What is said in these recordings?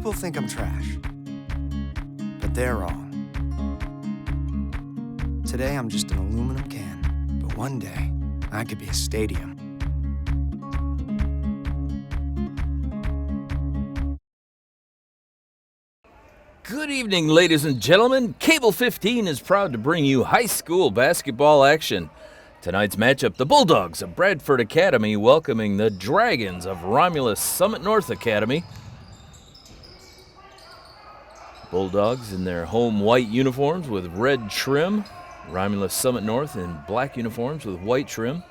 People think I'm trash, but they're wrong. Today I'm just an aluminum can, but one day I could be a stadium. Good evening, ladies and gentlemen. Cable 15 is proud to bring you high school basketball action. Tonight's matchup, the Bulldogs of Bradford Academy welcoming the Dragons of Romulus Summit North Academy. Bulldogs in their home white uniforms with red trim. Romulus Summit North in black uniforms with white trim.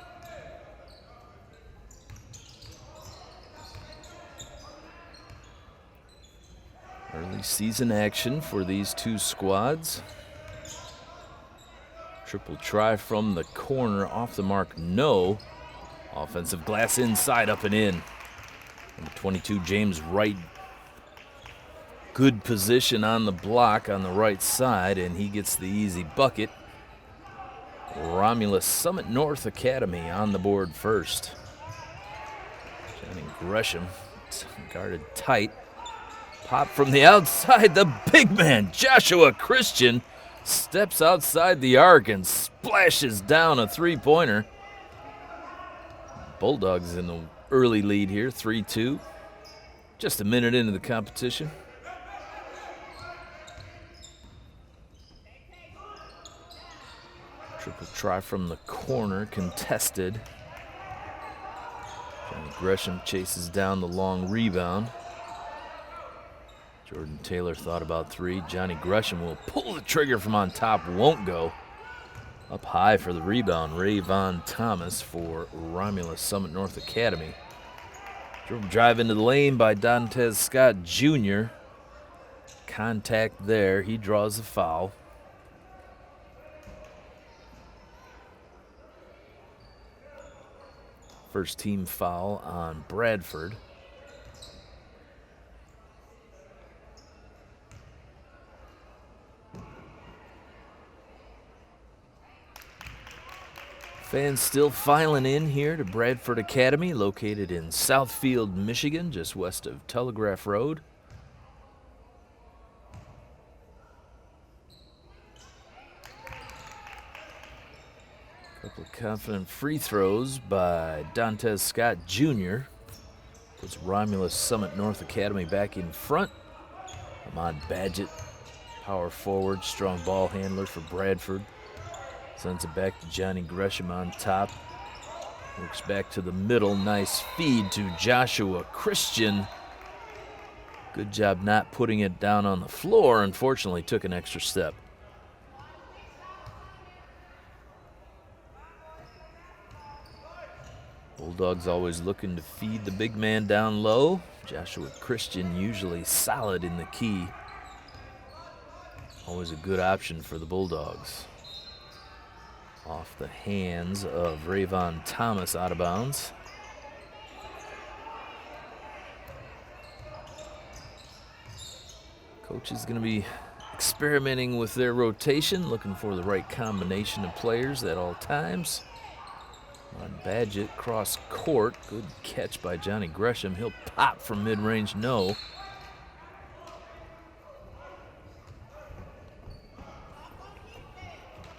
Early season action for these two squads. Triple try from the corner, off the mark, no. Offensive glass inside, up and in. Number 22, James Wright. Good position on the block on the right side, and he gets the easy bucket. Romulus Summit North Academy on the board first. Johnny Gresham guarded tight. Pop from the outside, the big man, Joshua Christian, steps outside the arc and splashes down a three-pointer. Bulldogs in the early lead here, 3-2. Just a minute into the competition. Triple try from the corner, contested. Johnny Gresham chases down the long rebound. Jordan Taylor thought about three. Johnny Gresham will pull the trigger from on top, won't go. Up high for the rebound, Ray Von Thomas for Romulus Summit North Academy. Dribble drive into the lane by Dantes Scott Jr. Contact there, he draws the foul. First team foul on Bradford. Fans still filing in here to Bradford Academy, located in Southfield, Michigan, just west of Telegraph Road. Couple of confident free throws by Dantes Scott Jr. Puts Romulus Summit North Academy back in front. Ahmad Badgett, power forward, strong ball handler for Bradford. Sends it back to Johnny Gresham on top. Works back to the middle. Nice feed to Joshua Christian. Good job not putting it down on the floor. Unfortunately, took an extra step. Bulldogs always looking to feed the big man down low. Joshua Christian usually solid in the key. Always a good option for the Bulldogs. Off the hands of Rayvon Thomas, out of bounds. Coach is going to be experimenting with their rotation, looking for the right combination of players at all times. On Badgett, cross court, good catch by Johnny Gresham. He'll pop from mid-range, no.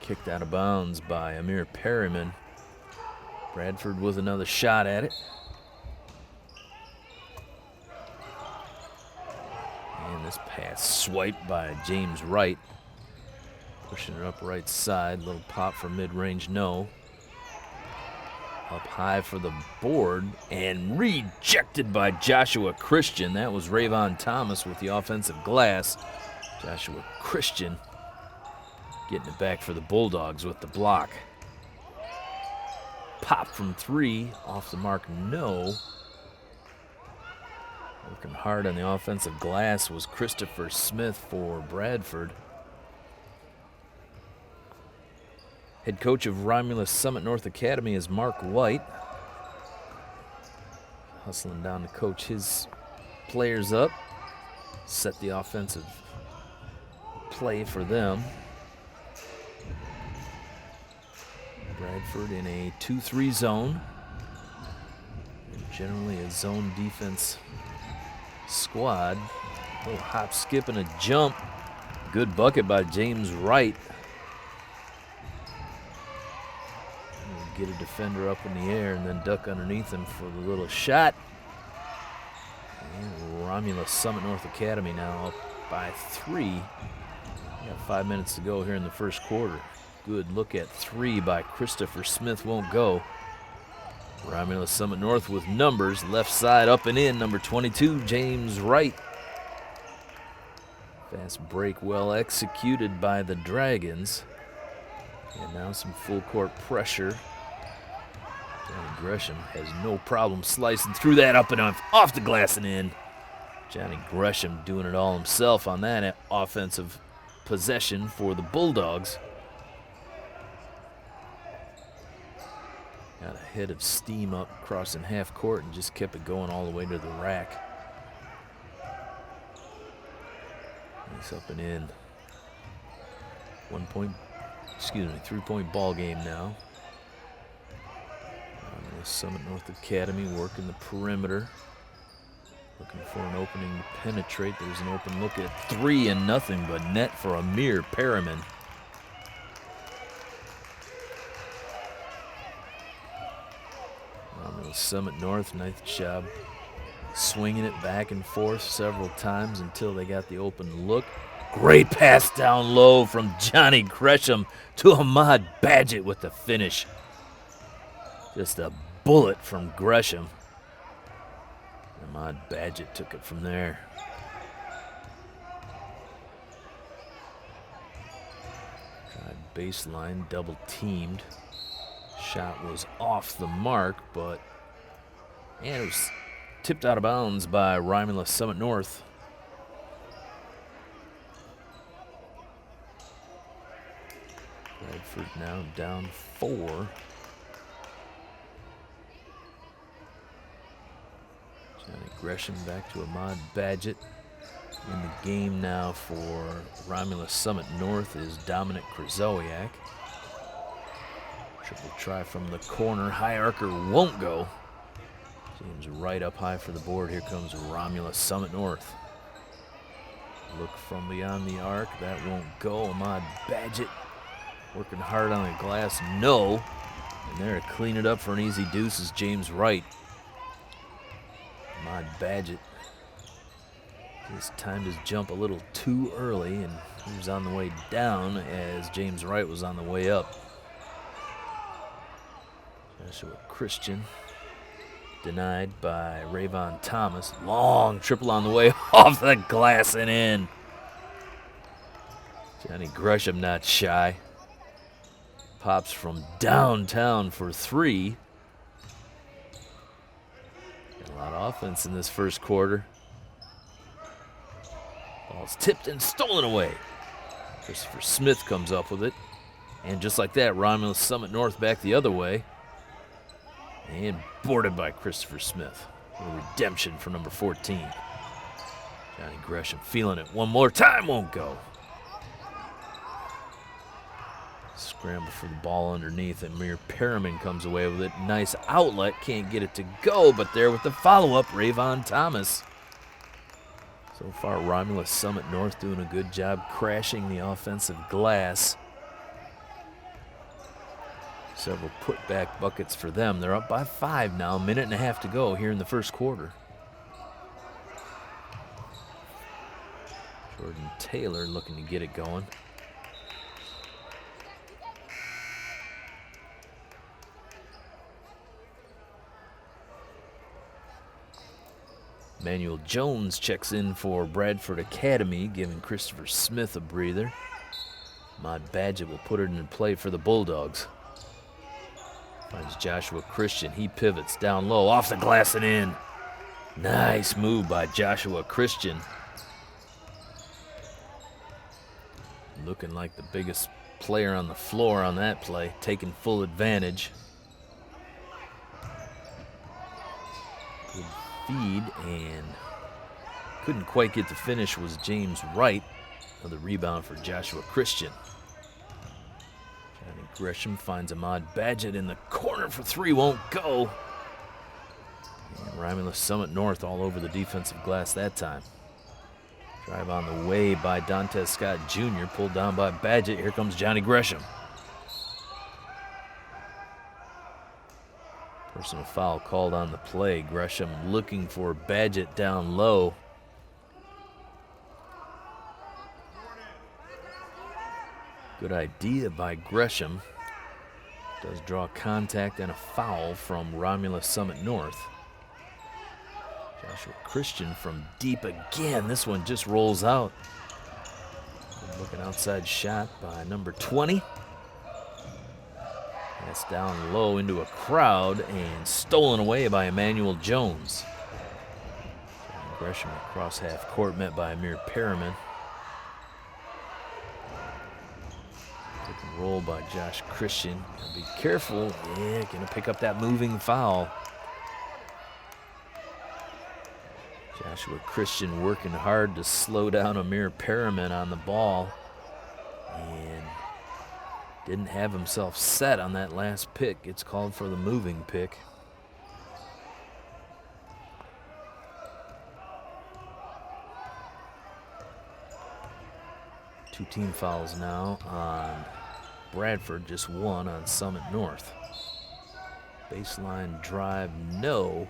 Kicked out of bounds by Amir Perryman. Bradford with another shot at it. And this pass swiped by James Wright. Pushing it up right side. Little pop from mid-range, no. Up high for the board and rejected by Joshua Christian. That was Rayvon Thomas with the offensive glass. Joshua Christian getting it back for the Bulldogs with the block. Pop from three, off the mark, no. Working hard on the offensive glass was Christopher Smith for Bradford. Head coach of Romulus Summit North Academy is Mark White. Hustling down to coach his players up. Set the offensive play for them. Bradford in a 2-3 zone. And generally a zone defense squad. little hop, skip, and a jump. Good bucket by James Wright. Get a defender up in the air and then duck underneath him for the little shot. And Romulus Summit North Academy now up by 3. We got 5 minutes to go here in the first quarter. Good look at 3 by Christopher Smith, won't go. Romulus Summit North with numbers, left side up and in, number 22, James Wright. Fast break well executed by the Dragons. And now some full court pressure. Johnny Gresham has no problem slicing through that, up and off the glass and in. Johnny Gresham doing it all himself on that offensive possession for the Bulldogs. Got a head of steam up, crossing half court, and just kept it going all the way to the rack. Nice up and in. 3-point ball game now. Summit North Academy working the perimeter. Looking for an opening to penetrate. There's an open look at 3 and nothing but net for Amir Perriman. Summit North, nice job swinging it back and forth several times until they got the open look. Great pass down low from Johnny Gresham to Ahmad Badgett with the finish. Just a bullet from Gresham. Ahmad Badgett took it from there. Tried baseline, double teamed. Shot was off the mark, but it was tipped out of bounds by Romulus Summit North. Bradford now down 4. Johnny Gresham back to Ahmad Badgett. In the game now for Romulus Summit North is Dominic Krasowiak. Triple try from the corner. High archer won't go. James Wright up high for the board. Here comes Romulus Summit North. Look from beyond the arc. That won't go. Ahmad Badgett working hard on the glass. No. And there to clean it up for an easy deuce is James Wright. Ahmad Badgett just timed his jump a little too early, and he was on the way down as James Wright was on the way up. Joshua Christian denied by Rayvon Thomas. Long triple on the way off the glass and in. Johnny Gresham not shy. Pops from downtown for 3. Got a lot of offense in this first quarter. Ball's tipped and stolen away. Christopher Smith comes up with it. And just like that, Romulus Summit North back the other way. And boarded by Christopher Smith. A redemption for number 14. Johnny Gresham feeling it one more time, won't go. Scramble for the ball underneath, and Amir Perriman comes away with it. Nice outlet, can't get it to go, but there with the follow-up, Rayvon Thomas. So far, Romulus Summit North doing a good job crashing the offensive glass. Several putback buckets for them. They're up by 5 now, a minute and a half to go here in the first quarter. Jordan Taylor looking to get it going. Manuel Jones checks in for Bradford Academy, giving Christopher Smith a breather. Ahmad Badgett will put it in play for the Bulldogs. Finds Joshua Christian. He pivots down low, off the glass and in. Nice move by Joshua Christian. Looking like the biggest player on the floor on that play, taking full advantage. Good feed, and couldn't quite get the finish was James Wright. Another rebound for Joshua Christian. Johnny Gresham finds Ahmad Badgett in the corner for 3, won't go. And Romulus Summit North all over the defensive glass that time. Drive on the way by Dantes Scott Jr., pulled down by Badgett. Here comes Johnny Gresham. Personal foul called on the play. Gresham looking for Badgett down low. Good idea by Gresham. Does draw contact and a foul from Romulus Summit North. Joshua Christian from deep again. This one just rolls out. Good looking outside shot by number 20. That's down low into a crowd and stolen away by Emmanuel Jones. Gresham across half court, met by Amir Perriman. Pick and roll by Josh Christian. Gotta be careful. Yeah, gonna pick up that moving foul. Joshua Christian working hard to slow down Amir Perriman on the ball. And didn't have himself set on that last pick. It's called for the moving pick. Two team fouls now on Bradford, just one on Summit North. Baseline drive, no.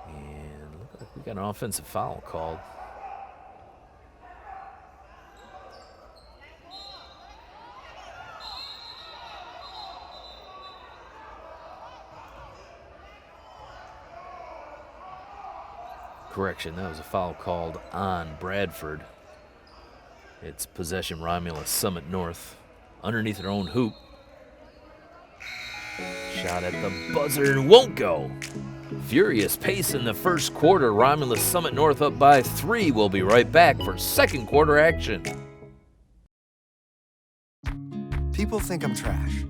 And look like we got an offensive foul called. Correction, that was a foul called on Bradford. It's possession Romulus Summit North underneath their own hoop. Shot at the buzzer and won't go. Furious pace in the first quarter. Romulus Summit North up by 3. We'll be right back for second quarter action. People think I'm trash,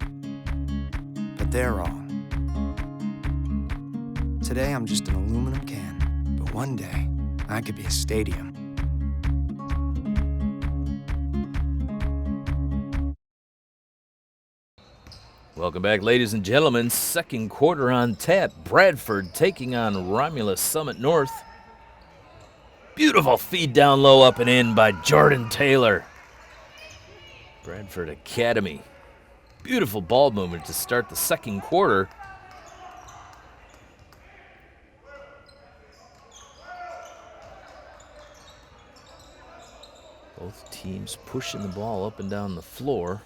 but they're wrong. Today I'm just an aluminum can, but one day I could be a stadium. Welcome back, ladies and gentlemen. Second quarter on tap. Bradford taking on Romulus Summit North. Beautiful feed down low, up and in by Jordan Taylor. Bradford Academy. Beautiful ball movement to start the second quarter. Both teams pushing the ball up and down the floor.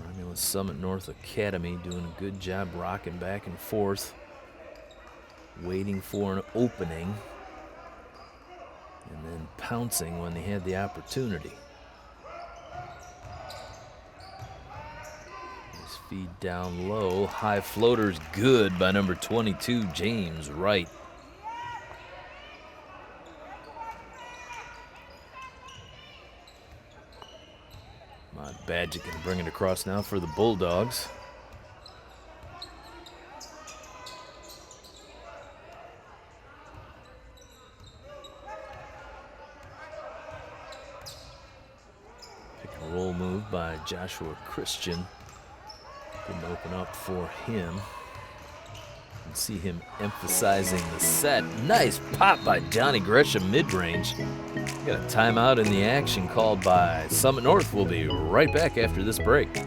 Romulus Summit North Academy doing a good job rocking back and forth, waiting for an opening, and then pouncing when they had the opportunity. Nice feed down low. High floater's good by number 22, James Wright. Badgett can bring it across now for the Bulldogs. Pick and roll move by Joshua Christian. Couldn't open up for him. You can see him emphasizing the set. Nice pop by Johnny Gresham mid-range. Got a timeout in the action called by Summit North. We'll be right back after this break.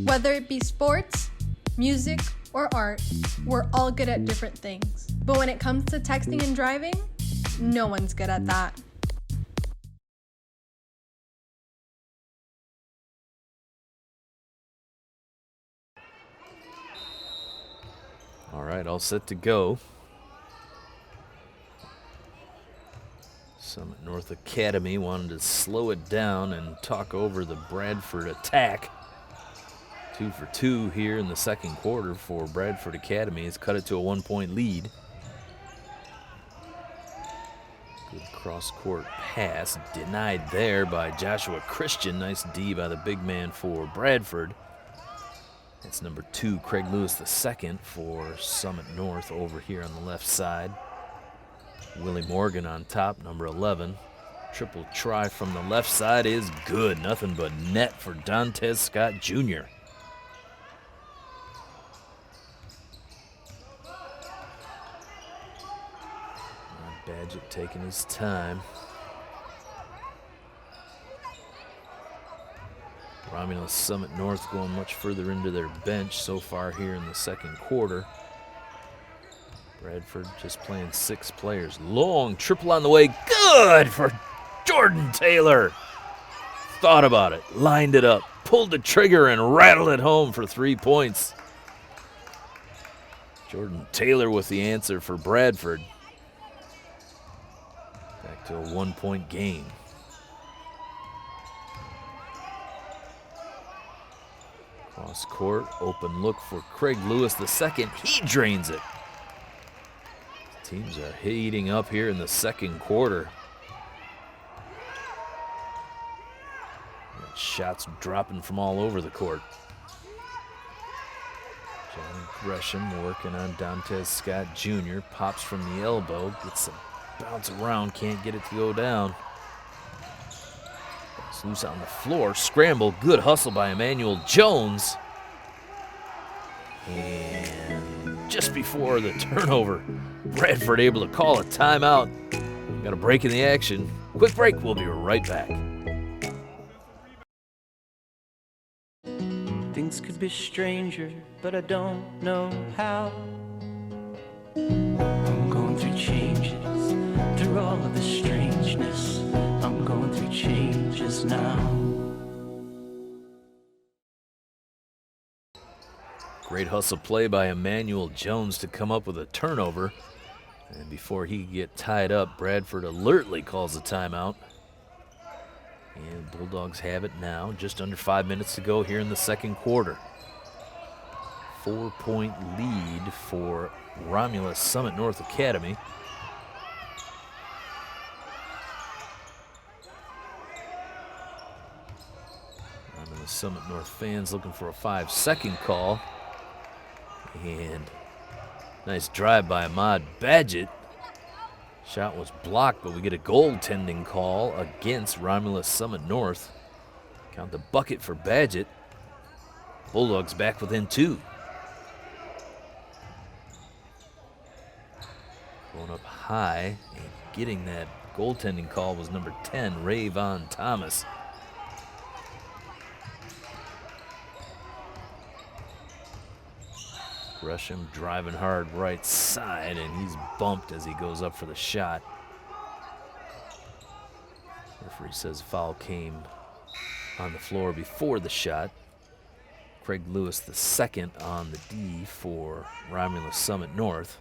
Whether it be sports, music, or art, we're all good at different things. But when it comes to texting and driving, no one's good at that. All right, all set to go. Summit North Academy wanted to slow it down and talk over the Bradford attack. 2 for 2 here in the second quarter for Bradford Academy. It's cut it to a 1-point lead. Good cross-court pass denied there by Joshua Christian. Nice D by the big man for Bradford. That's number 2, Craig Lewis II for Summit North over here on the left side. Willie Morgan on top, number 11. Triple try from the left side is good. Nothing but net for Dantes Scott Jr. taking his time. Romulus Summit North going much further into their bench so far here in the second quarter. Bradford just playing 6 players. Long triple on the way. Good for Jordan Taylor. Thought about it, lined it up, pulled the trigger, and rattled it home for 3 points. Jordan Taylor with the answer for Bradford. Back to a 1-point game. Cross court, open look for Craig Lewis II. He drains it. Teams are heating up here in the second quarter. Shots dropping from all over the court. Johnny Gresham working on Dantes Scott Jr. Pops from the elbow, gets a bounce around, can't get it to go down. It's loose on the floor, scramble, good hustle by Emmanuel Jones. And just before the turnover, Bradford able to call a timeout. Got a break in the action. Quick break, we'll be right back. Things could be stranger, but I don't know how. I'm going through changes, through all of the strangeness. I'm going through changes now. Great hustle play by Emmanuel Jones to come up with a turnover. And before he could get tied up, Bradford alertly calls a timeout. And Bulldogs have it now, just under 5 minutes to go here in the second quarter. 4-point lead for Romulus Summit North Academy. Romulus Summit North fans looking for a 5-second call. And nice drive by Ahmad Badgett. Shot was blocked, but we get a goaltending call against Romulus Summit North. Count the bucket for Badgett. Bulldogs back within 2. Going up high and getting that goaltending call was number 10, Ray Von Thomas. Gresham driving hard right side, and he's bumped as he goes up for the shot. Referee says foul came on the floor before the shot. Craig Lewis II on the D for Romulus Summit North.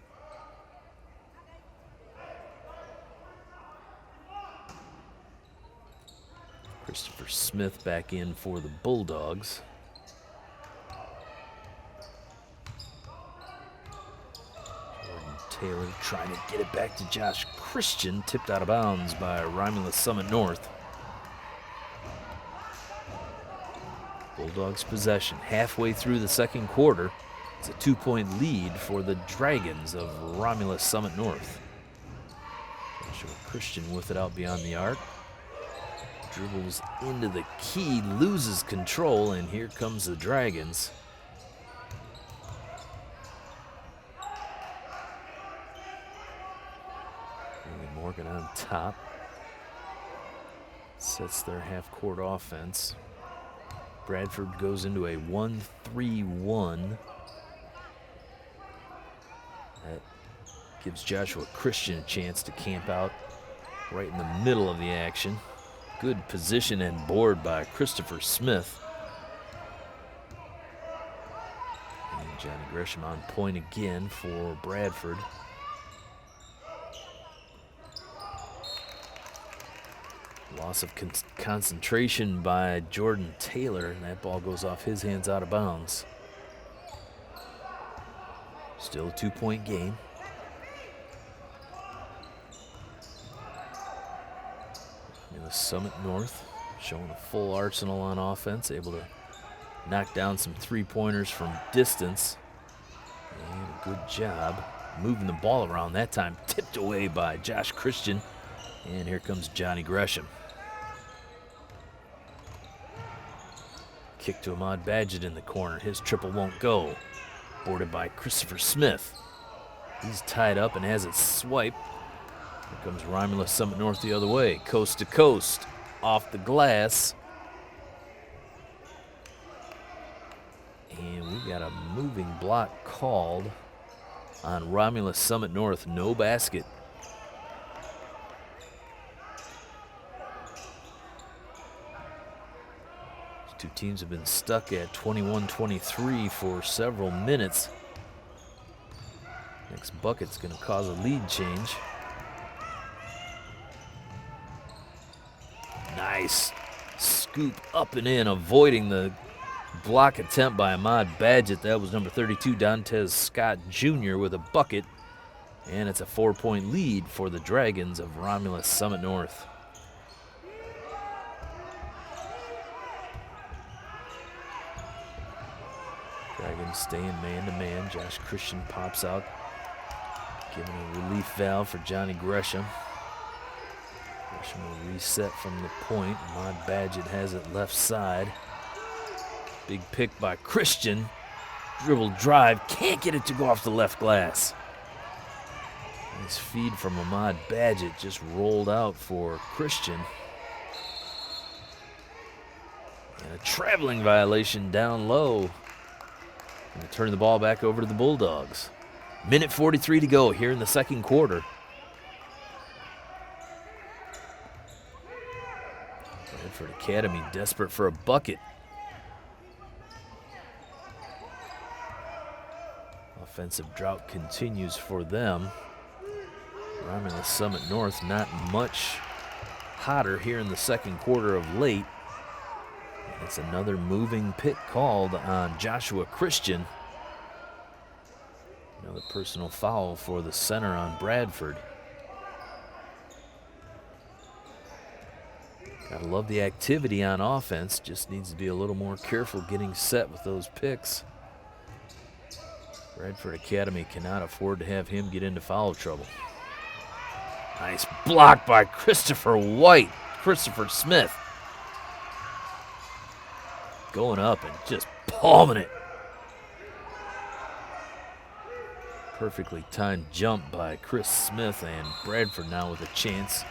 Christopher Smith back in for the Bulldogs. Taylor trying to get it back to Josh Christian, tipped out of bounds by Romulus Summit North. Bulldogs possession halfway through the second quarter. It's a 2-point lead for the Dragons of Romulus Summit North. Joshua Christian with it out beyond the arc. Dribbles into the key, loses control, and here comes the Dragons. Morgan on top. Sets their half-court offense. Bradford goes into a 1-3-1. That gives Joshua Christian a chance to camp out right in the middle of the action. Good position and board by Christopher Smith. And Johnny Gresham on point again for Bradford. Loss of concentration by Jordan Taylor, and that ball goes off his hands out of bounds. Still a 2-point game. The Summit North showing a full arsenal on offense, able to knock down some 3-pointers from distance. And a good job moving the ball around, that time tipped away by Josh Christian. And here comes Johnny Gresham. Kick to Ahmad Badgett in the corner. His triple won't go. Boarded by Christopher Smith. He's tied up and has it swiped. Here comes Romulus Summit North the other way, coast to coast, off the glass. And we got a moving block called on Romulus Summit North, no basket. These two teams have been stuck at 21-23 for several minutes. Next bucket's going to cause a lead change. Nice scoop up and in, avoiding the block attempt by Ahmad Badgett. That was number 32, Dantes Scott Jr. with a bucket. And it's a 4-point lead for the Dragons of Romulus Summit North. Dragons staying man-to-man. Josh Christian pops out, giving a relief valve for Johnny Gresham. Gresham will reset from the point. Ahmad Badgett has it left side. Big pick by Christian. Dribble drive. Can't get it to go off the left glass. Nice feed from Ahmad Badgett. Just rolled out for Christian. And a traveling violation down low. Going to turn the ball back over to the Bulldogs. Minute 43 to go here in the second quarter. Bradford Academy desperate for a bucket. Offensive drought continues for them. Romulus Summit North not much hotter here in the second quarter of late. And it's another moving pick called on Joshua Christian. Another personal foul for the center on Bradford. Gotta love the activity on offense. Just needs to be a little more careful getting set with those picks. Bradford Academy cannot afford to have him get into foul trouble. Nice block by Christopher Smith. Going up and just palming it. Perfectly timed jump by Chris Smith, and Bradford now with a chance.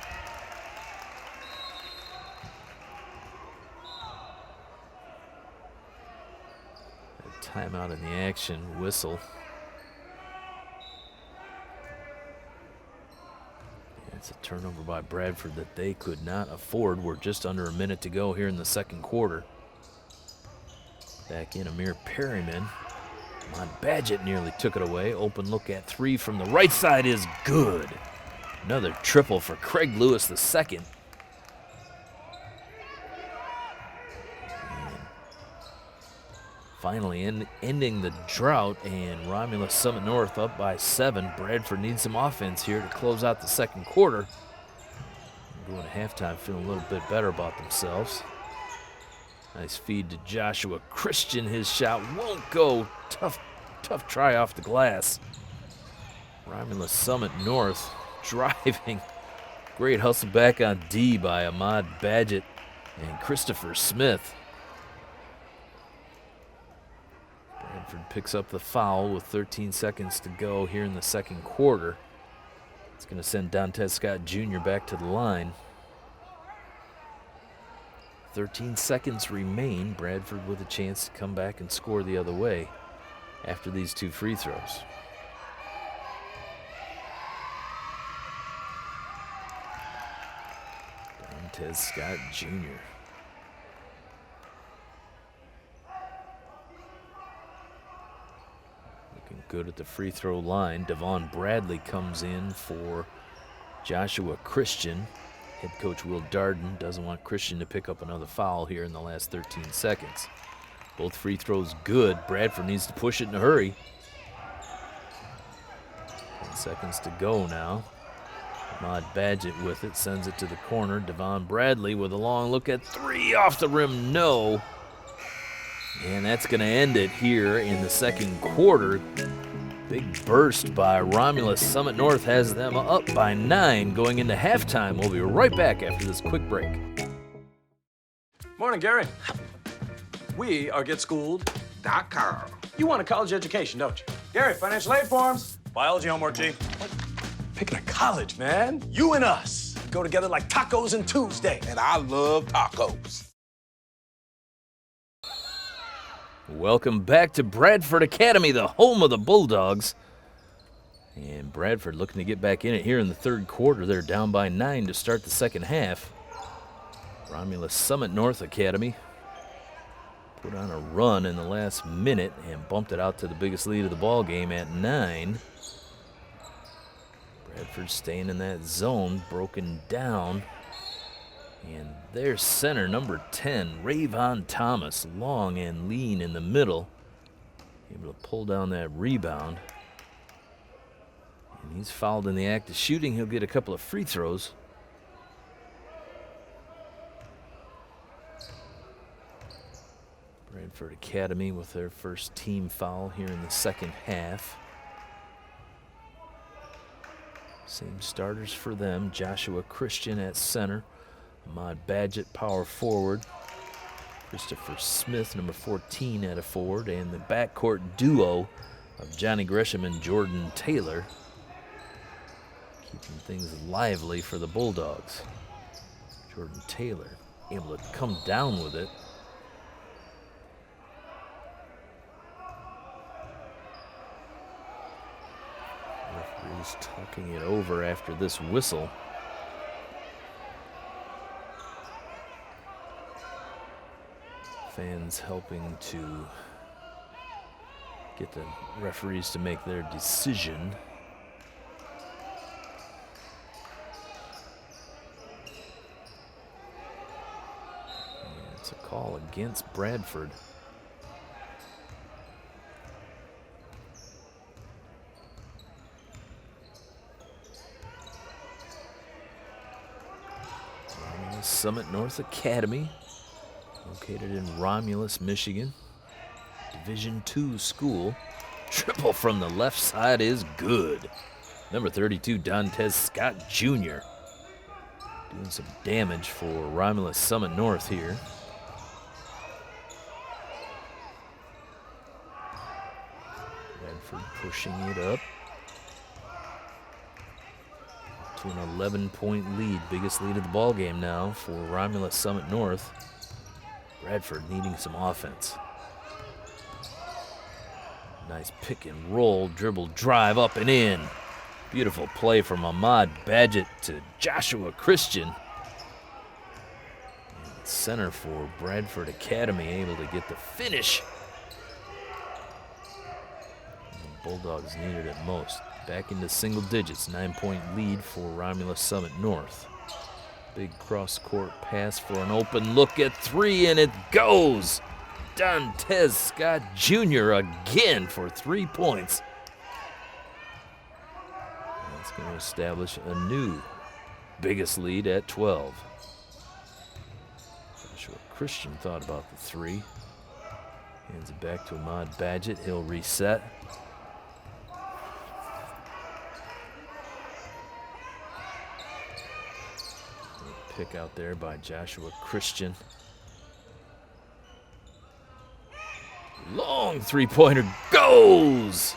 A timeout in the action, whistle. It's a turnover by Bradford that they could not afford. We're just under a minute to go here in the second quarter. Back in Amir Perryman. Ahmad Badgett nearly took it away. Open look at three from the right side is good. Another triple for Craig Lewis II. And finally ending the drought, and Romulus Summit North up by 7. Bradford needs some offense here to close out the second quarter. Going to halftime feeling a little bit better about themselves. Nice feed to Joshua Christian. His shot won't go. Tough try off the glass. Romulus Summit North driving. Great hustle back on D by Ahmad Badgett and Christopher Smith. Bradford picks up the foul with 13 seconds to go here in the second quarter. It's going to send Dantes Scott Jr. back to the line. 13 seconds remain. Bradford with a chance to come back and score the other way after these two free throws. Dantes Scott Jr. Looking good at the free throw line. Devon Bradley comes in for Joshua Christian. Head coach Will Darden doesn't want Christian to pick up another foul here in the last 13 seconds. Both free throws good. Bradford needs to push it in a hurry. 10 seconds to go now. Ahmad Badgett with it, sends it to the corner. Devon Bradley with a long look at three, off the rim, no. And that's going to end it here in the second quarter. Big burst by Romulus. Summit North has them up by 9 going into halftime. We'll be right back after this quick break. Morning, Gary. We are GetSchooled.com. You want a college education, don't you? Gary, financial aid forms. Biology homework, G. Picking a college, man. You and us go together like tacos and Tuesday. And I love tacos. Welcome back to Bradford Academy, the home of the Bulldogs. And Bradford looking to get back in it here in the third quarter. They're down by 9 to start the second half. Romulus Summit North Academy put on a run in the last minute and bumped it out to the biggest lead of the ball game at 9. Bradford staying in that zone, broken down. And their center, number 10, Rayvon Thomas, long and lean in the middle. Able to pull down that rebound. And he's fouled in the act of shooting. He'll get a couple of free throws. Bradford Academy with their first team foul here in the second half. Same starters for them. Joshua Christian at center. Ahmad Badgett, power forward. Christopher Smith, number 14, at a forward. And the backcourt duo of Johnny Gresham and Jordan Taylor, keeping things lively for the Bulldogs. Jordan Taylor able to come down with it. Referee's talking it over after this whistle. Fans helping to get the referees to make their decision. And it's a call against Bradford. Summit North Academy, located in Romulus, Michigan. Division II school. Triple from the left side is good. Number 32, Dantes Scott Jr. doing some damage for Romulus Summit North here. Bradford pushing it up to an 11-point lead, biggest lead of the ball game now for Romulus Summit North. Bradford needing some offense. Nice pick and roll, dribble drive up and in. Beautiful play from Ahmad Badgett to Joshua Christian. And center for Bradford Academy able to get the finish. And the Bulldogs needed it most. Back into single digits, 9-point lead for Romulus Summit North. Big cross-court pass for an open look at 3, and it goes! Dantes Scott Jr. again for 3 points. That's going to establish a new biggest lead at 12. Joshua Christian thought about the 3. Hands it back to Ahmad Badgett. He'll reset. Pick out there by Joshua Christian. Long three-pointer goes!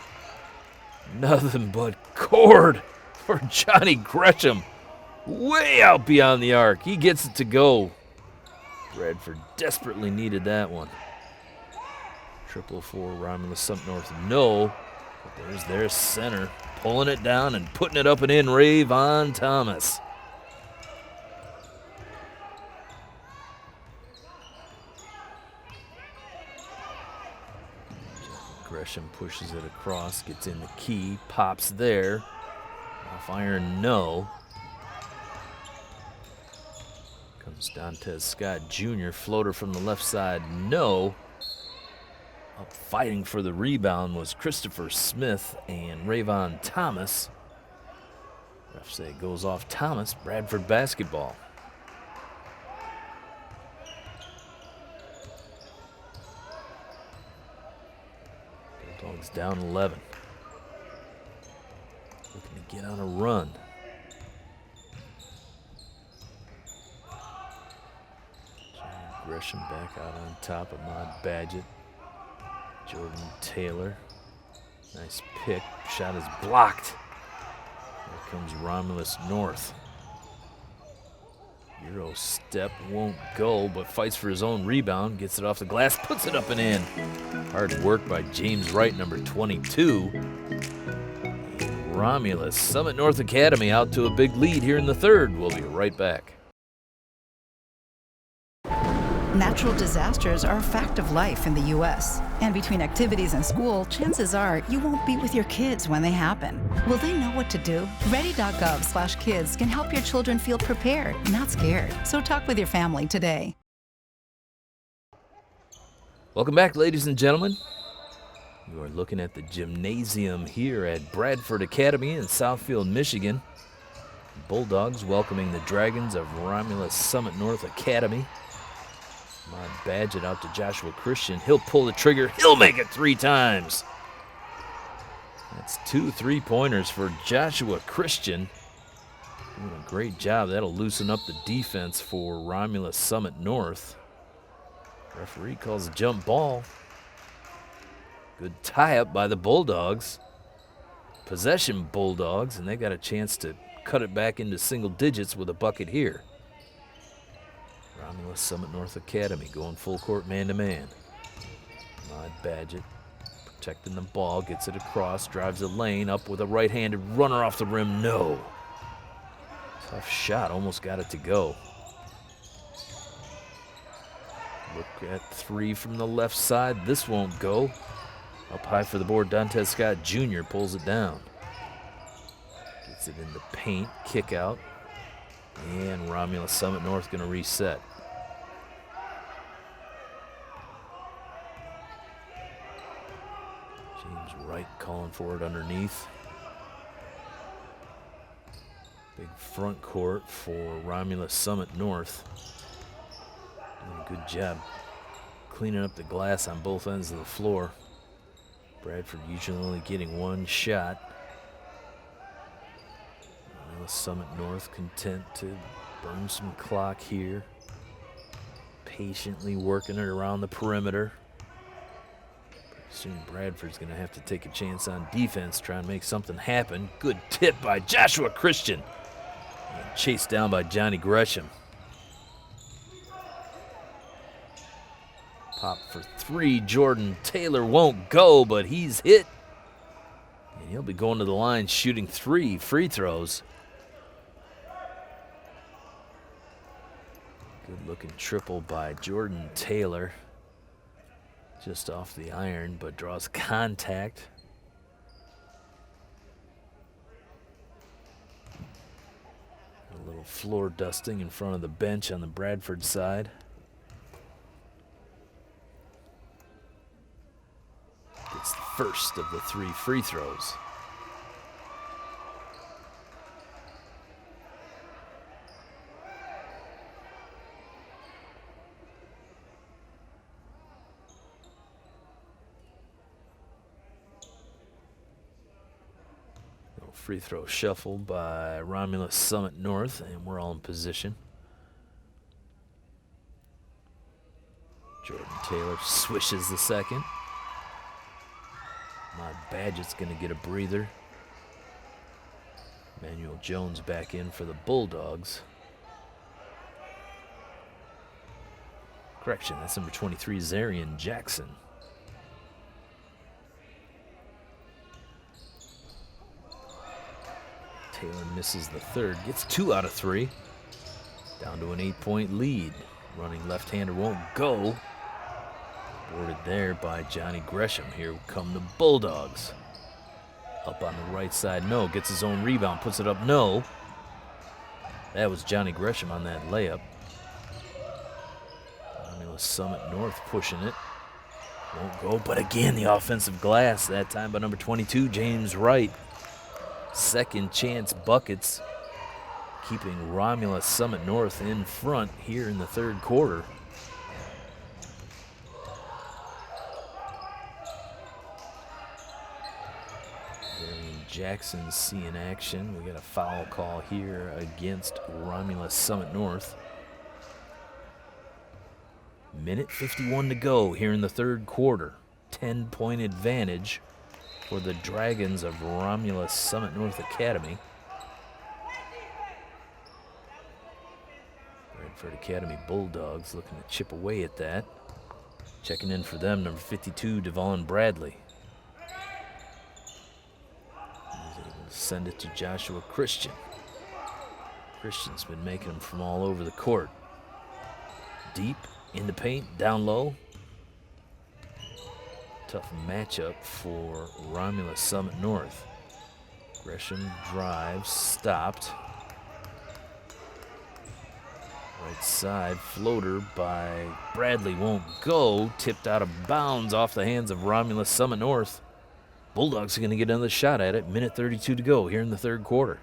Nothing but cord for Johnny Gresham. Way out beyond the arc. He gets it to go. Bradford desperately needed that one. Triple for Romulus Summit North. No. But there's their center. Pulling it down and putting it up and in. Rayvon Thomas. Gresham pushes it across, gets in the key, pops there. Off iron, no. Comes Dantes Scott Jr., floater from the left side, no. Up fighting for the rebound was Christopher Smith and Rayvon Thomas. Refs say it goes off Thomas. Bradford basketball. Bulldogs down 11. Looking to get on a run. Gresham back out on top. Ahmad Badgett. Jordan Taylor. Nice pick. Shot is blocked. Here comes Romulus North. Euro step won't go, but fights for his own rebound. Gets it off the glass, puts it up and in. Hard work by James Wright, number 22. Romulus, Summit North Academy out to a big lead here in the third. We'll be right back. Natural disasters are a fact of life in the U.S. And between activities and school, chances are you won't be with your kids when they happen. Will they know what to do? Ready.gov/kids can help your children feel prepared, not scared. So talk with your family today. Welcome back, ladies and gentlemen. You are looking at the gymnasium here at Bradford Academy in Southfield, Michigan. Bulldogs welcoming the Dragons of Romulus Summit North Academy. Badgett out to Joshua Christian. He'll pull the trigger. He'll make it 3 times. That's 2 3-pointers for Joshua Christian. Doing a great job. That'll loosen up the defense for Romulus Summit North. Referee calls a jump ball. Good tie-up by the Bulldogs. Possession Bulldogs, and they got a chance to cut it back into single digits with a bucket here. Romulus Summit North Academy going full court man-to-man. Badgett protecting the ball, gets it across, drives the lane, up with a right-handed runner off the rim. No. Tough shot, almost got it to go. Look at 3 from the left side. This won't go. Up high for the board, Dantes Scott Jr. pulls it down. Gets it in the paint, kick out. And Romulus Summit North going to reset. James Wright calling for it underneath. Big front court for Romulus Summit North. Doing a good job cleaning up the glass on both ends of the floor. Bradford usually only getting 1 shot. Summit North content to burn some clock here. Patiently working it around the perimeter. Pretty soon Bradford's going to have to take a chance on defense, try and make something happen. Good tip by Joshua Christian. And chased down by Johnny Gresham. Pop for 3. Jordan Taylor won't go, but he's hit. And he'll be going to the line shooting 3 free throws. Good-looking triple by Jordan Taylor. Just off the iron, but draws contact. A little floor dusting in front of the bench on the Bradford side. It's the first of the 3 free throws. Free throw shuffle by Romulus Summit North, and we're all in position. Jordan Taylor swishes the second. Badgett's going to get a breather. Manuel Jones back in for the Bulldogs. Correction, that's number 23, Zarian Jackson. Taylor misses the third, gets 2 out of 3. Down to an 8-point lead. Running left-hander won't go. Boarded there by Johnny Gresham. Here come the Bulldogs. Up on the right side, no. Gets his own rebound, puts it up, no. That was Johnny Gresham on that layup. Romulus Summit North pushing it. Won't go, but again, the offensive glass. That time by number 22, James Wright. Second chance buckets, keeping Romulus Summit North in front here in the third quarter. Jackson seeing action. We got a foul call here against Romulus Summit North. Minute 51 to go here in the third quarter. 10-point advantage for the Dragons of Romulus Summit North Academy. Bradford Academy Bulldogs looking to chip away at that. Checking in for them, number 52, Devon Bradley. He's able to send it to Joshua Christian. Christian's been making them from all over the court. Deep, in the paint, down low. Tough matchup for Romulus Summit North. Gresham drives, stopped. Right side floater by Bradley won't go. Tipped out of bounds off the hands of Romulus Summit North. Bulldogs are going to get another shot at it. Minute 32 to go here in the third quarter.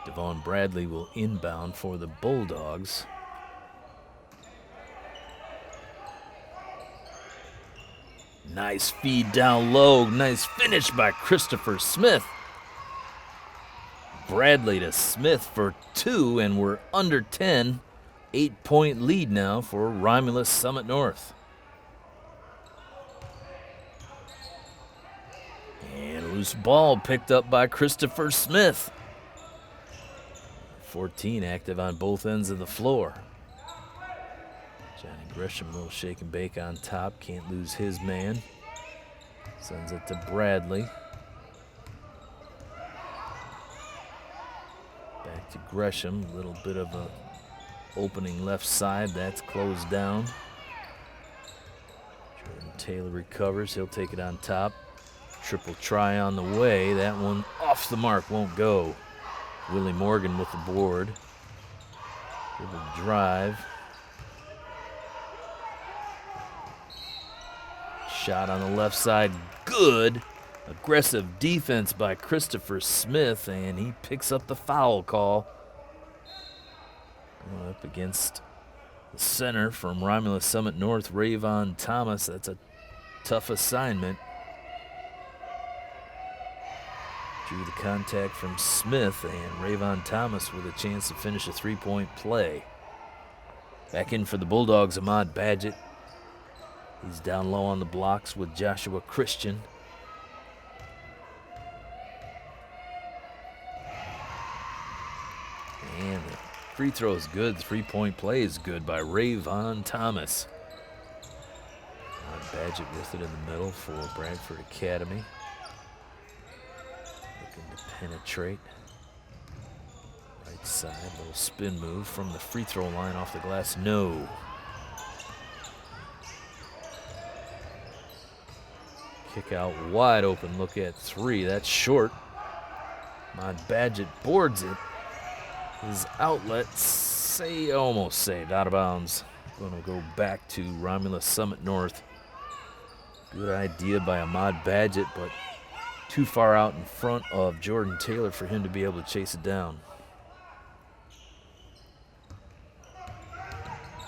Devon Bradley will inbound for the Bulldogs. Nice feed down low. Nice finish by Christopher Smith. Bradley to Smith for 2, and we're under 10. 8-point lead now for Romulus Summit North. And loose ball picked up by Christopher Smith. 14 active on both ends of the floor. Johnny Gresham will shake and bake on top. Can't lose his man. Sends it to Bradley. Back to Gresham. A little bit of a opening left side. That's closed down. Jordan Taylor recovers. He'll take it on top. Triple try on the way. That one off the mark. Won't go. Willie Morgan with the board. Dribble drive. Shot on the left side, good. Aggressive defense by Christopher Smith, and he picks up the foul call. Going up against the center from Romulus Summit North, Rayvon Thomas. That's a tough assignment. Drew the contact from Smith, and Rayvon Thomas with a chance to finish a three-point play. Back in for the Bulldogs, Ahmad Badgett. He's down low on the blocks with Joshua Christian. And the free throw is good. Three-point play is good by Rayvon Thomas. Badgett with it in the middle for Bradford Academy. Looking to penetrate. Right side, little spin move from the free throw line off the glass. No. Kick out wide open, look at 3. That's short. Ahmad Badgett boards it. His outlet almost saved, out of bounds. Going to go back to Romulus Summit North. Good idea by Ahmad Badgett, but too far out in front of Jordan Taylor for him to be able to chase it down.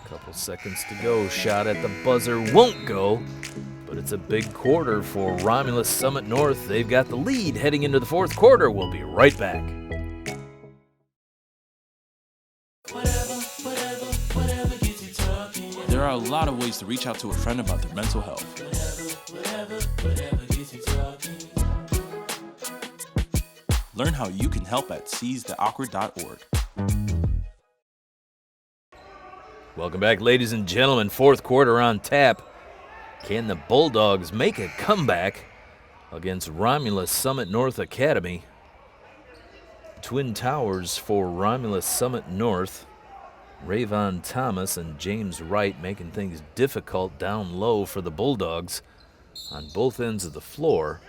Couple seconds to go. Shot at the buzzer won't go, but it's a big quarter for Romulus Summit North. They've got the lead heading into the fourth quarter. We'll be right back. There are a lot of ways to reach out to a friend about their mental health. Learn how you can help at seizetheawkward.org. Welcome back, ladies and gentlemen. Fourth quarter on tap. Can the Bulldogs make a comeback against Romulus Summit North Academy? Twin Towers for Romulus Summit North. Rayvon Thomas and James Wright making things difficult down low for the Bulldogs on both ends of the floor.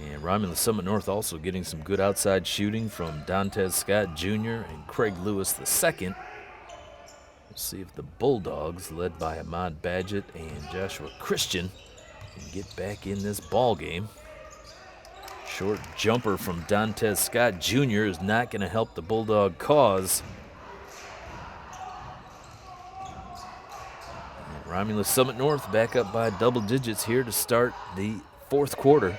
And Romulus Summit North also getting some good outside shooting from Dantes Scott Jr. and Craig Lewis II. We'll see if the Bulldogs, led by Ahmad Badgett and Joshua Christian, can get back in this ball game. Short jumper from Dantes Scott Jr. is not going to help the Bulldog cause. And Romulus Summit North back up by double digits here to start the fourth quarter.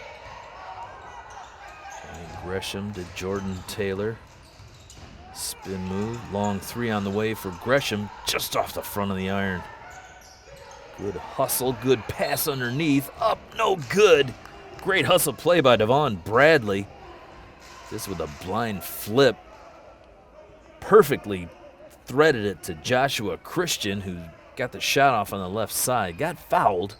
Johnny Gresham to Jordan Taylor. Spin move, long 3 on the way for Gresham, just off the front of the iron. Good hustle, good pass underneath, up, no good. Great hustle play by Devon Bradley. This with a blind flip. Perfectly threaded it to Joshua Christian, who got the shot off on the left side. Got fouled.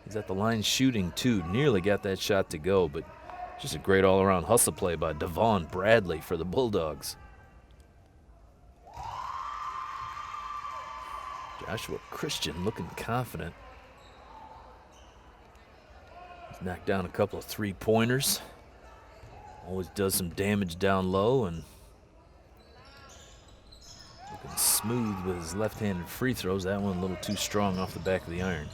He's at the line shooting, too. Nearly got that shot to go, but just a great all-around hustle play by Devon Bradley for the Bulldogs. Joshua Christian looking confident. He's knocked down a couple of three-pointers. Always does some damage down low and looking smooth with his left-handed free throws. That one a little too strong off the back of the iron.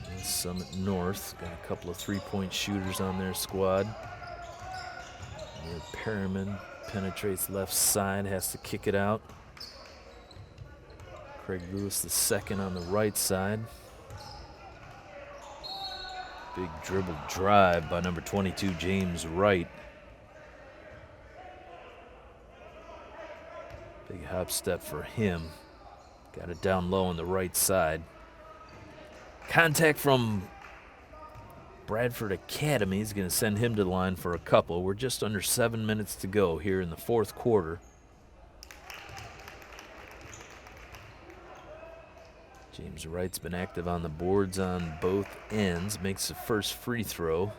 And Summit North got a couple of three-point shooters on their squad. Near Perriman penetrates left side, has to kick it out. Craig Lewis the second on the right side. Big dribble drive by number 22, James Wright. Big hop step for him. Got it down low on the right side. Contact from Bradford Academy is going to send him to the line for a couple. We're just under 7 minutes to go here in the fourth quarter. James Wright's been active on the boards on both ends. Makes the first free throw.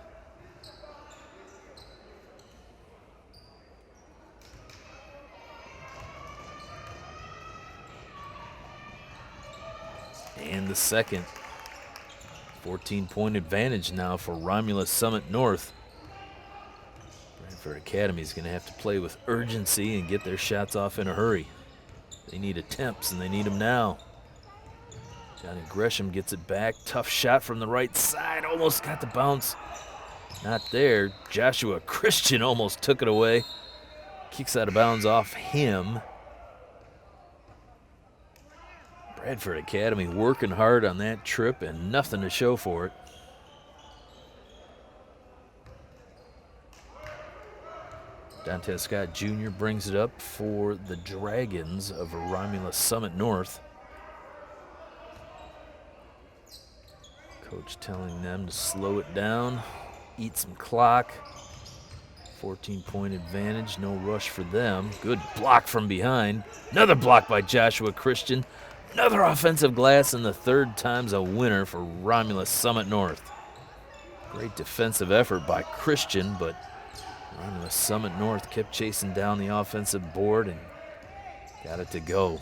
And the second. 14-point advantage now for Romulus Summit North. Bradford Academy is going to have to play with urgency and get their shots off in a hurry. They need attempts, and they need them now. Johnny Gresham gets it back. Tough shot from the right side. Almost got the bounce. Not there. Joshua Christian almost took it away. Kicks out of bounds off him. Bradford Academy working hard on that trip and nothing to show for it. Dante Scott Jr. brings it up for the Dragons of Romulus Summit North. Coach telling them to slow it down, eat some clock. 14-point advantage, no rush for them. Good block from behind. Another block by Joshua Christian. Another offensive glass, and the third time's a winner for Romulus Summit North. Great defensive effort by Christian, but Romulus Summit North kept chasing down the offensive board and got it to go.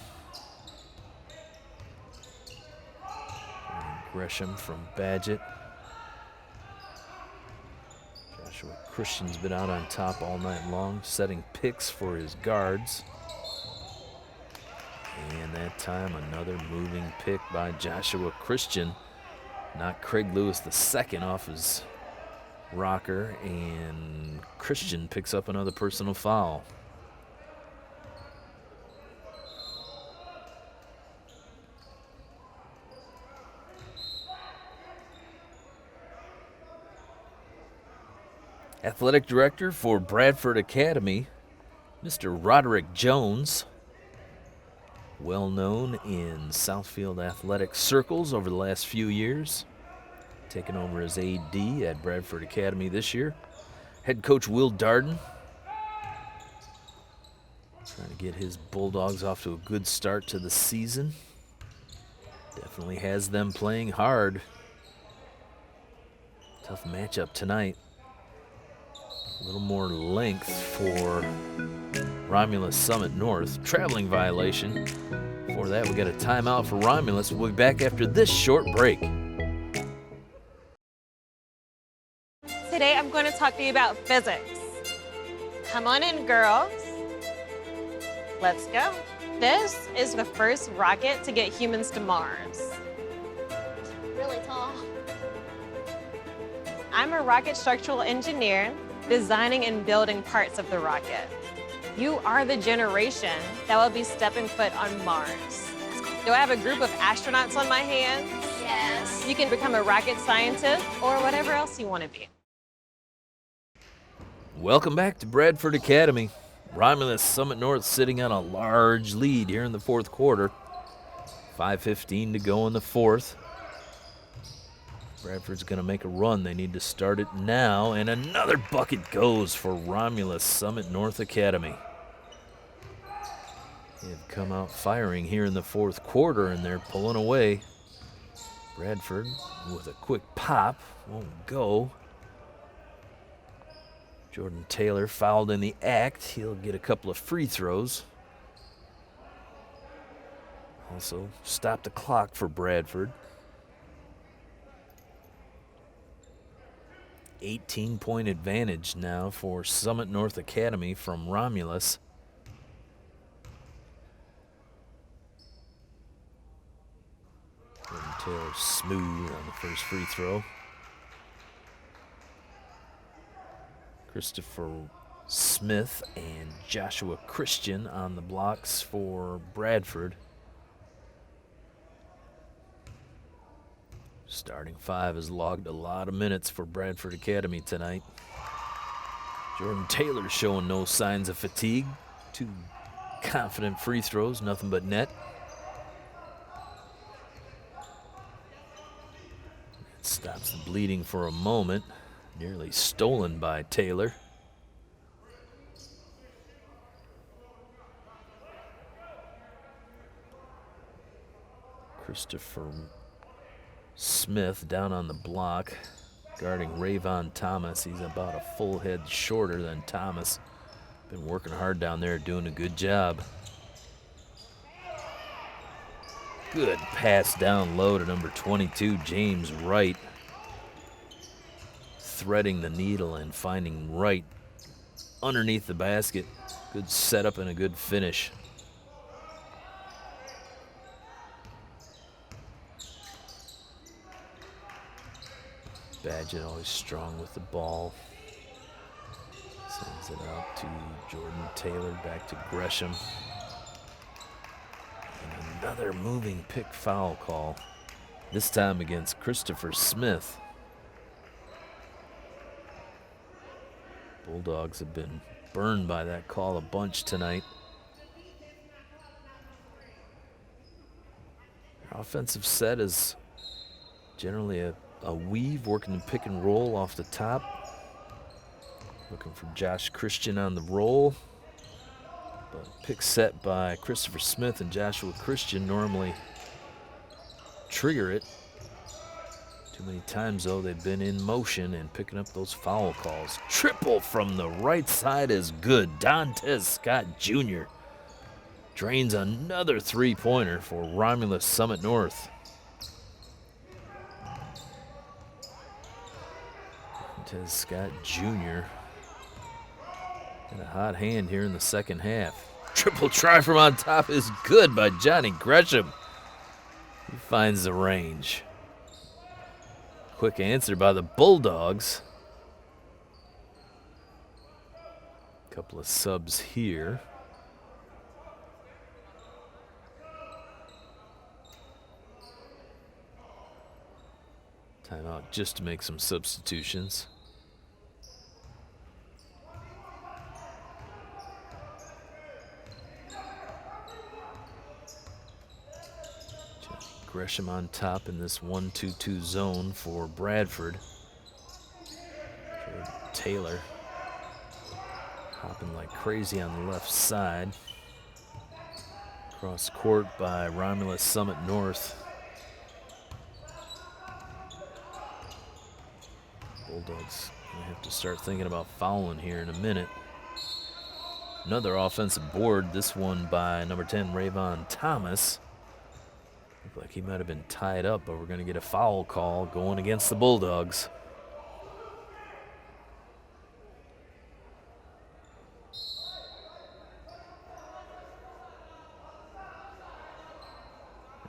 Gresham from Badgett. Joshua Christian's been out on top all night long, setting picks for his guards. And that time, another moving pick by Joshua Christian. Knocked Craig Lewis the second off his rocker, and Christian picks up another personal foul. Athletic director for Bradford Academy, Mr. Roderick Jones. Well known in Southfield athletic circles over the last few years. Taking over as AD at Bradford Academy this year. Head coach Will Darden. Trying to get his Bulldogs off to a good start to the season. Definitely has them playing hard. Tough matchup tonight. A little more length for Romulus Summit North. Traveling violation. For that, we got a timeout for Romulus. We'll be back after this short break. Today, I'm going to talk to you about physics. Come on in, girls. Let's go. This is the first rocket to get humans to Mars. Really tall. I'm a rocket structural engineer, designing and building parts of the rocket. You are the generation that will be stepping foot on Mars. Do I have a group of astronauts on my hands? Yes. You can become a rocket scientist or whatever else you want to be. Welcome back to Bradford Academy. Romulus Summit North sitting on a large lead here in the fourth quarter. 5:15 to go in the fourth. Bradford's going to make a run. They need to start it now, and another bucket goes for Romulus Summit North Academy. They have come out firing here in the fourth quarter, and they're pulling away. Bradford with a quick pop, won't go. Jordan Taylor fouled in the act. He'll get a couple of free throws. Also, stop the clock for Bradford. 18-point advantage now for Summit North Academy from Romulus. Jordan Taylor smooth on the first free throw. Christopher Smith and Joshua Christian on the blocks for Bradford. Starting five has logged a lot of minutes for Bradford Academy tonight. Jordan Taylor showing no signs of fatigue. 2 confident free throws, nothing but net. It stops the bleeding for a moment. Nearly stolen by Taylor. Christopher Smith down on the block, guarding Rayvon Thomas. He's about a full head shorter than Thomas. Been working hard down there, doing a good job. Good pass down low to number 22, James Wright. Threading the needle and finding Wright underneath the basket. Good setup and a good finish. Badgett always strong with the ball. Sends it out to Jordan Taylor, back to Gresham. And another moving pick foul call, this time against Christopher Smith. Bulldogs have been burned by that call a bunch tonight. Our offensive set is generally a weave, working the pick and roll off the top. Looking for Josh Christian on the roll. But pick set by Christopher Smith and Joshua Christian normally trigger it. Too many times, though, they've been in motion and picking up those foul calls. Triple from the right side is good. Dantes Scott Jr. drains another three-pointer for Romulus Summit North. Dantes Scott Jr. got a hot hand here in the second half. Triple try from on top is good by Johnny Gresham. He finds the range. Quick answer by the Bulldogs. Couple of subs here. Timeout just to make some substitutions. Gresham on top in this 1-2-2 zone for Bradford. Taylor hopping like crazy on the left side. Cross court by Romulus Summit North. Bulldogs gonna have to start thinking about fouling here in a minute. Another offensive board, this one by number 10, Rayvon Thomas. Looked like he might have been tied up, but we're going to get a foul call going against the Bulldogs.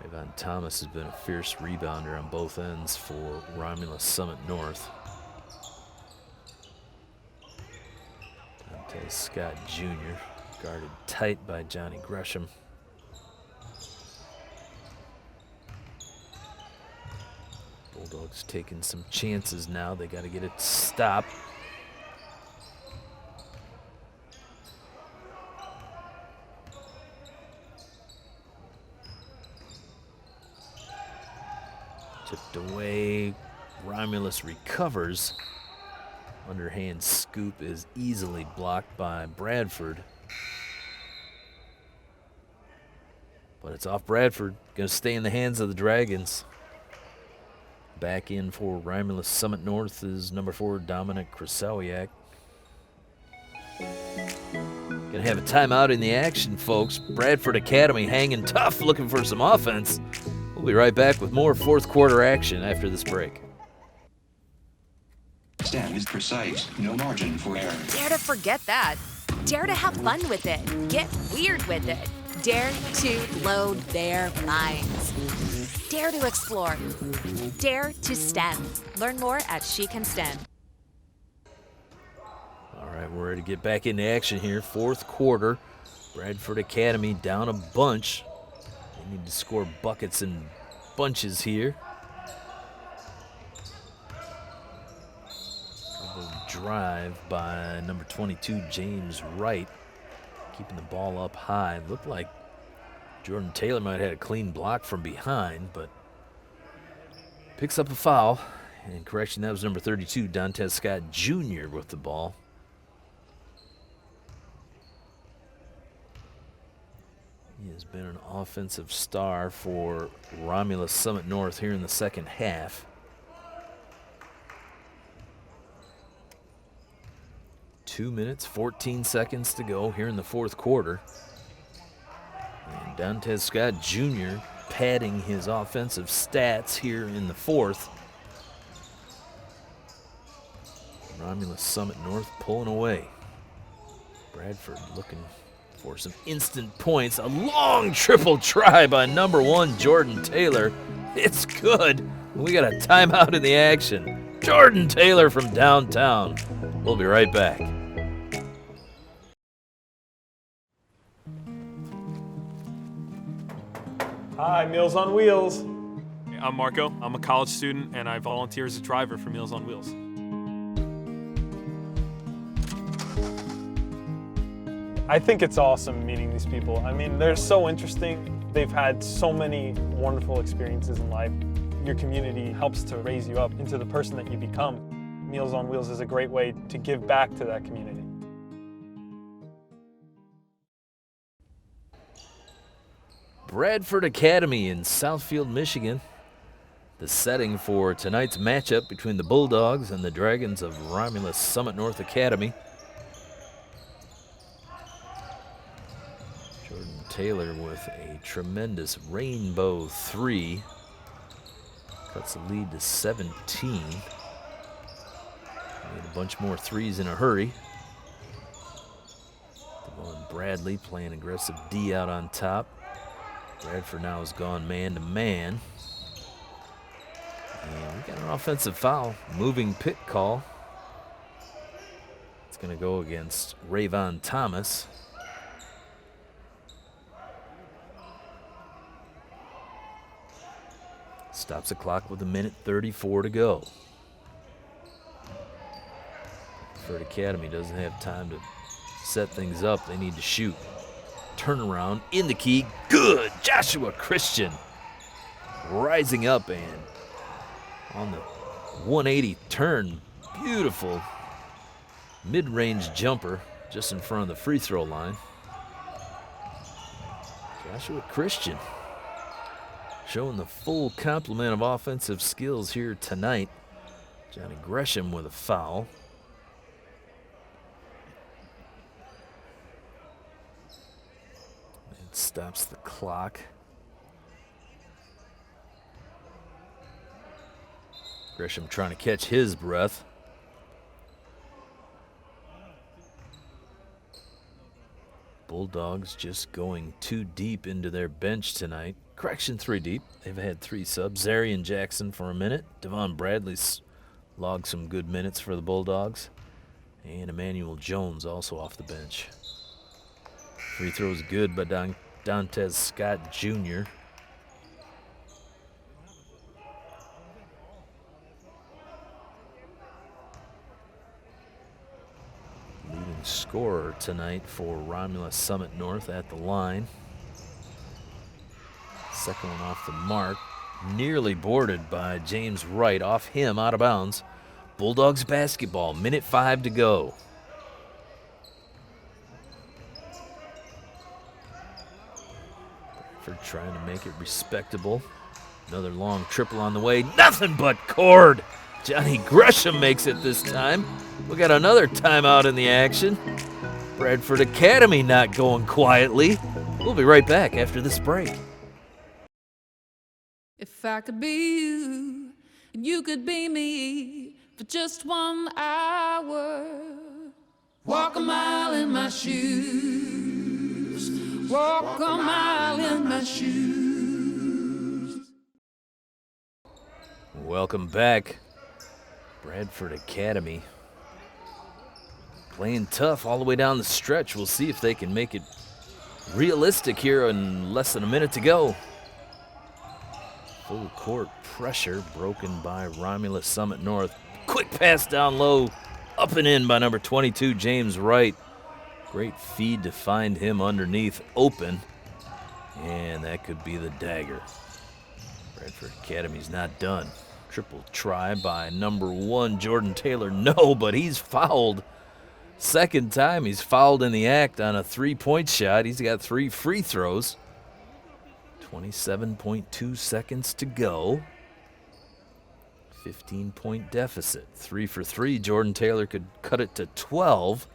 Rayvon Thomas has been a fierce rebounder on both ends for Romulus Summit North. Dantes Scott Jr. guarded tight by Johnny Gresham. Bulldogs taking some chances now. They got to get it stopped. Tipped away. Romulus recovers. Underhand scoop is easily blocked by Bradford. But it's off Bradford. Going to stay in the hands of the Dragons. Back in for Romulus Summit North is number 4, Dominic Krasawiak. Going to have a timeout in the action, folks. Bradford Academy hanging tough, looking for some offense. We'll be right back with more fourth quarter action after this break. STEM is precise, no margin for error. Dare to forget that. Dare to have fun with it. Get weird with it. Dare to load their minds. Dare to explore. Dare to STEM. Learn more at She Can STEM. All right, we're ready to get back into action here. Fourth quarter. Bradford Academy down a bunch. They need to score buckets in bunches here. Drive by number 22, James Wright, keeping the ball up high. Looked like Jordan Taylor might have had a clean block from behind, but picks up a foul. And correction, that was number 32, Dantes Scott Jr. with the ball. He has been an offensive star for Romulus Summit North here in the second half. 2 minutes, 14 seconds to go here in the fourth quarter. And Dantes Scott Jr. padding his offensive stats here in the fourth. Romulus Summit North pulling away. Bradford looking for some instant points. A long triple try by number 1, Jordan Taylor. It's good. We got a timeout in the action. Jordan Taylor from downtown. We'll be right back. Hi, Meals on Wheels. I'm Marco. I'm a college student, and I volunteer as a driver for Meals on Wheels. I think it's awesome meeting these people. I mean, they're so interesting. They've had so many wonderful experiences in life. Your community helps to raise you up into the person that you become. Meals on Wheels is a great way to give back to that community. Bradford Academy in Southfield, Michigan. The setting for tonight's matchup between the Bulldogs and the Dragons of Romulus Summit North Academy. Jordan Taylor with a tremendous rainbow 3. Cuts the lead to 17. Need a bunch more threes in a hurry. Devon Bradley playing aggressive D out on top. Bradford now has gone man-to-man. And we got an offensive foul. Moving pit call. It's going to go against Rayvon Thomas. Stops the clock with 1:34 to go. Bradford Academy doesn't have time to set things up. They need to shoot. Turnaround in the key. Good. Joshua Christian rising up and on the 180 turn. Beautiful mid-range jumper just in front of the free throw line. Joshua Christian showing the full complement of offensive skills here tonight. Johnny Gresham with a foul. Stops the clock. Gresham trying to catch his breath. Bulldogs just going 2 deep into their bench tonight. Correction, 3 deep. They've had 3 subs. Zarian Jackson for a minute. Devon Bradley's logged some good minutes for the Bulldogs. And Emmanuel Jones also off the bench. Free throws good by Dantes Scott Jr. Leading scorer tonight for Romulus Summit North at the line. Second one off the mark. Nearly boarded by James Wright, off him, out of bounds. Bulldogs basketball, minute 5 to go. Bradford trying to make it respectable. Another long triple on the way. Nothing but cord. Johnny Gresham makes it this time. We got another timeout in the action. Bradford Academy not going quietly. We'll be right back after this break. If I could be you, and you could be me for just 1 hour. Walk a mile in my shoes. Walk a mile in my shoes. Welcome back. Bradford Academy playing tough all the way down the stretch. We'll see if they can make it realistic here in less than a minute to go. Full court pressure broken by Romulus Summit North. Quick pass down low, up and in by number 22, James Wright. Great feed to find him underneath open, and that could be the dagger. Bradford Academy's not done. Triple try by number 1, Jordan Taylor. No, but he's fouled. Second time he's fouled in the act on a 3-point shot. He's got 3 free throws. 27.2 seconds to go. 15-point deficit. 3 for 3. Jordan Taylor could cut it to 12.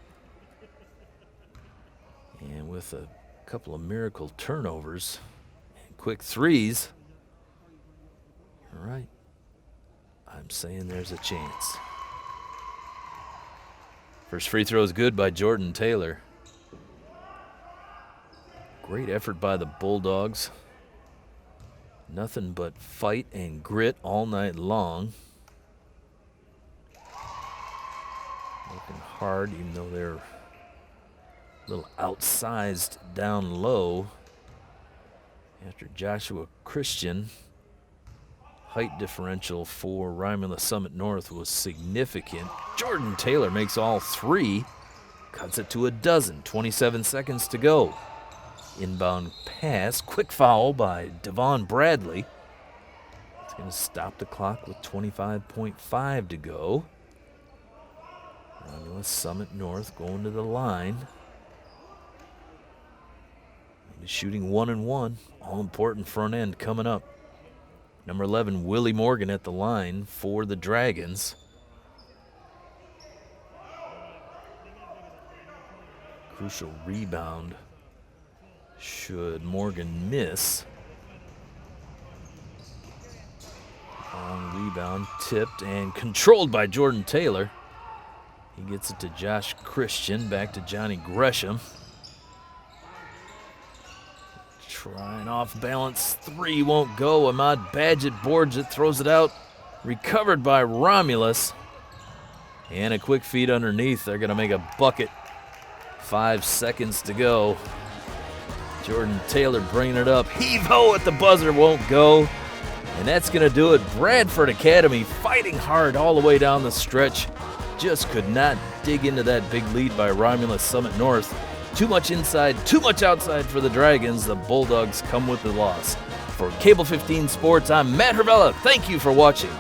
And with a couple of miracle turnovers and quick threes, all right, I'm saying there's a chance. First free throw is good by Jordan Taylor. Great effort by the Bulldogs. Nothing but fight and grit all night long. Working hard, even though they're a little outsized down low. After Joshua Christian, height differential for Romulus Summit North was significant. Jordan Taylor makes all 3, cuts it to a dozen. 27 seconds to go. Inbound pass, quick foul by Devon Bradley. It's going to stop the clock with 25.5 to go. Romulus Summit North going to the line. Shooting 1 and 1. All important front end coming up. Number 11, Willie Morgan at the line for the Dragons. Crucial rebound. Should Morgan miss. Long rebound, tipped and controlled by Jordan Taylor. He gets it to Josh Christian, back to Johnny Gresham. Trying off balance, 3 won't go. Ahmad Badgett boards it, throws it out. Recovered by Romulus. And a quick feed underneath. They're going to make a bucket. 5 seconds to go. Jordan Taylor bringing it up. Heave-ho at the buzzer, won't go. And that's going to do it. Bradford Academy fighting hard all the way down the stretch. Just could not dig into that big lead by Romulus Summit North. Too much inside, too much outside for the Dragons. The Bulldogs come with the loss. For Cable 15 Sports, I'm Matt Hervella. Thank you for watching.